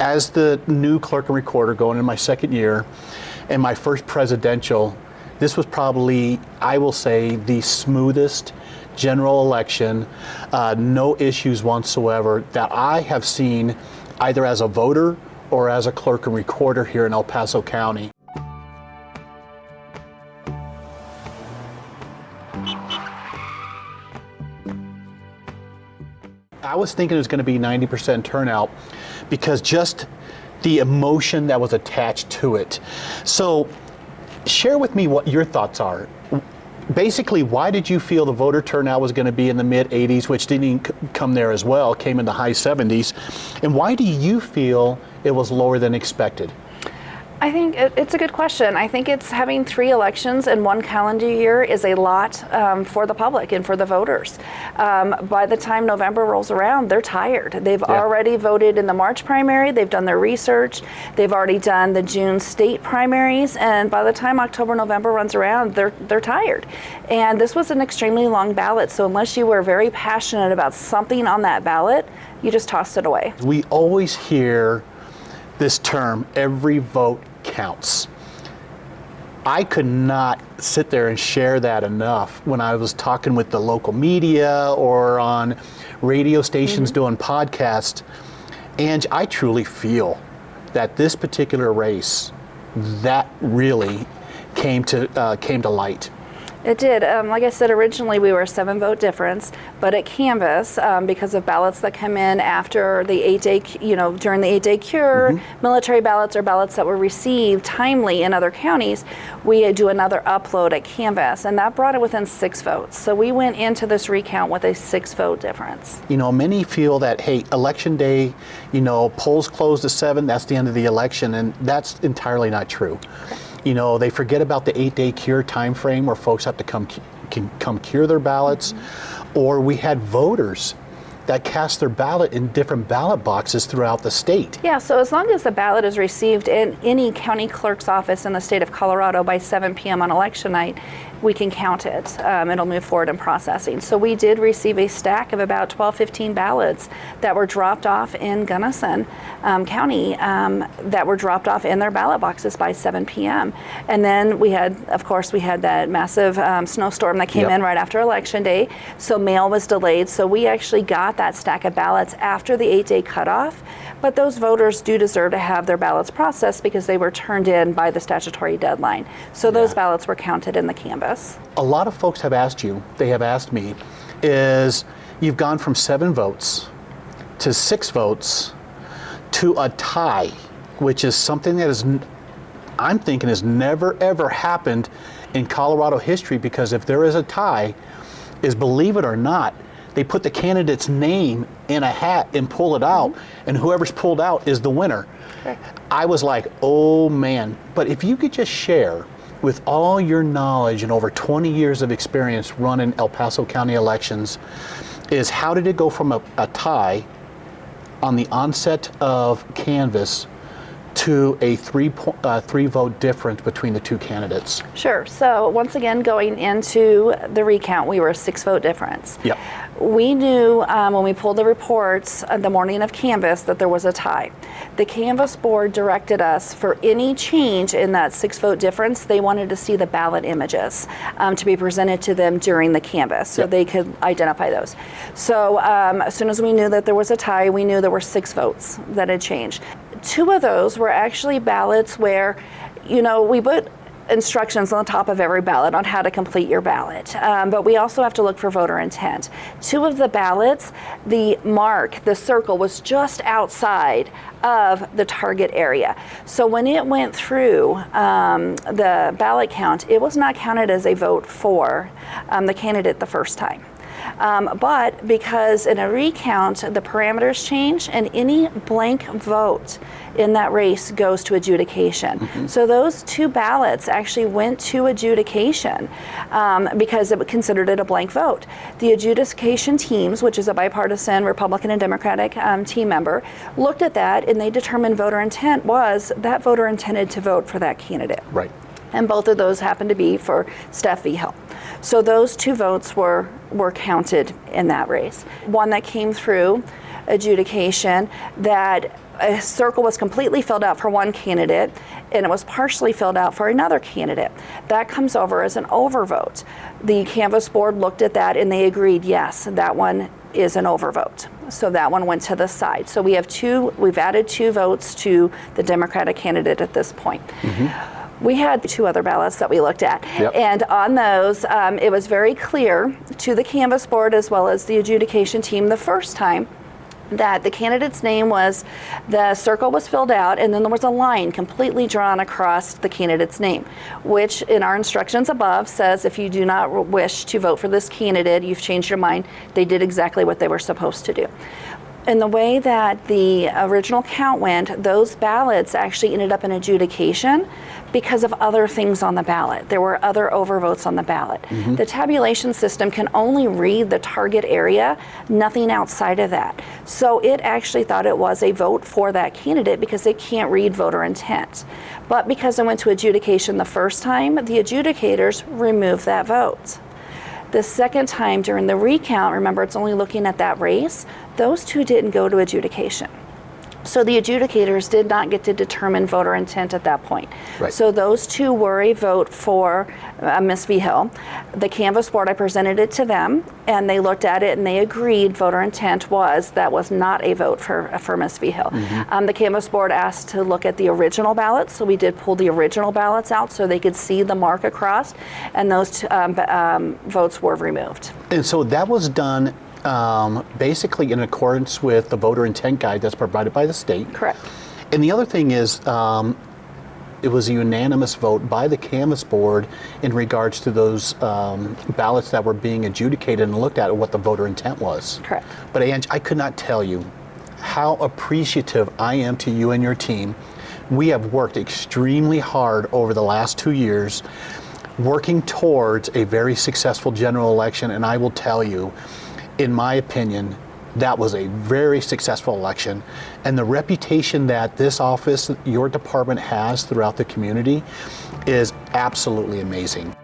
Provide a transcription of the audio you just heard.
as the new clerk and recorder going in my second year and my first presidential, this was probably, I will say, the smoothest general election, no issues whatsoever that I have seen either as a voter or as a clerk and recorder here in El Paso County. I was thinking it was going to be 90% turnout because just the emotion that was attached to it. So share with me what your thoughts are. Basically, why did you feel the voter turnout was going to be in the mid-80s, which didn't come there as well, came in the high 70s, and why do you feel it was lower than expected? I think it's a good question. I think it's having 3 elections in one calendar year is a lot for the public and for the voters. By the time November rolls around, they're tired. They've already voted in the March primary, they've done their research, they've already done the June state primaries, and by the time October, November runs around, they're tired. And this was an extremely long ballot, so unless you were very passionate about something on that ballot, you just tossed it away. We always hear this term, every vote counts. I could not sit there and share that enough when I was talking with the local media or on radio stations doing podcasts. And I truly feel that this particular race, that really came to light. It did. Like I said, originally we were a 7-vote difference, but at canvass, because of ballots that come in after the 8-day, during the 8-day cure, military ballots or ballots that were received timely in other counties, we do another upload at canvass, and that brought it within 6 votes. So we went into this recount with a 6-vote difference. Many feel that, hey, election day, polls close at 7, that's the end of the election, and that's entirely not true. They forget about the 8-day cure time frame where folks have to come cure their ballots, or we had voters that cast their ballot in different ballot boxes throughout the state. Yeah, so as long as the ballot is received in any county clerk's office in the state of Colorado by 7 p.m. on election night, we can count it. It'll move forward in processing. So we did receive a stack of about 12-15 ballots that were dropped off in Gunnison County that were dropped off in their ballot boxes by 7 p.m. And then we had that massive snowstorm that came in right after Election Day. So mail was delayed. So we actually got that stack of ballots after the 8-day cutoff. But those voters do deserve to have their ballots processed because they were turned in by the statutory deadline. So those ballots were counted in the canvass. A lot of folks have asked me, is you've gone from 7 votes to 6 votes to a tie, which is something that I'm thinking has never ever happened in Colorado history, because if there is a tie, believe it or not, they put the candidate's name in a hat and pull it out, and whoever's pulled out is the winner. Correct. I was like, oh man. But if you could just share with all your knowledge and over 20 years of experience running El Paso County elections, is how did it go from a tie on the onset of canvass to a 3-vote difference between the 2 candidates? Sure. So once again, going into the recount, we were a 6-vote difference. Yep. We knew when we pulled the reports the morning of canvass that there was a tie. The canvass board directed us for any change in that 6-vote difference. They wanted to see the ballot images to be presented to them during the canvass so they could identify those. So as soon as we knew that there was a tie, we knew there were 6 votes that had changed. 2 of those were actually ballots where, we put instructions on the top of every ballot on how to complete your ballot. But we also have to look for voter intent. 2 of the ballots, the circle was just outside of the target area. So when it went through the ballot count, it was not counted as a vote for the candidate the first time. But because in a recount, the parameters change and any blank vote in that race goes to adjudication. So those 2 ballots actually went to adjudication because it considered it a blank vote. The adjudication teams, which is a bipartisan Republican and Democratic team member, looked at that and they determined voter intent was that voter intended to vote for that candidate. Right. And both of those happened to be for Steph V. Hill. So those 2 votes were counted in that race. One that came through adjudication that a circle was completely filled out for one candidate and it was partially filled out for another candidate. That comes over as an overvote. The canvas board looked at that and they agreed, yes, that one is an overvote. So that one went to the side. So we've added 2 votes to the Democratic candidate at this point. We had 2 other ballots that we looked at. Yep. And on those, it was very clear to the canvas board as well as the adjudication team the first time that the candidate's name the circle was filled out, and then there was a line completely drawn across the candidate's name, which in our instructions above says if you do not wish to vote for this candidate, you've changed your mind, they did exactly what they were supposed to do. In the way that the original count went, those ballots actually ended up in adjudication because of other things on the ballot. There were other overvotes on the ballot. The tabulation system can only read the target area, nothing outside of that. So it actually thought it was a vote for that candidate because it can't read voter intent. But because it went to adjudication the first time, the adjudicators removed that vote. The second time during the recount, remember it's only looking at that race, those 2 didn't go to adjudication. So the adjudicators did not get to determine voter intent at that point. Right. So those 2 were a vote for Ms. Vigil. The canvas board, I presented it to them, and they looked at it and they agreed voter intent that was not a vote for Ms. Vigil. The canvas board asked to look at the original ballots, so we did pull the original ballots out so they could see the mark across, and those votes were removed. And so that was done basically in accordance with the voter intent guide that's provided by the state. Correct. And the other thing is, it was a unanimous vote by the canvas board in regards to those ballots that were being adjudicated and looked at what the voter intent was. Correct. But Ange, I could not tell you how appreciative I am to you and your team. We have worked extremely hard over the last 2 years working towards a very successful general election, and I will tell you, in my opinion, that was a very successful election, and the reputation that this office, your department has throughout the community is absolutely amazing.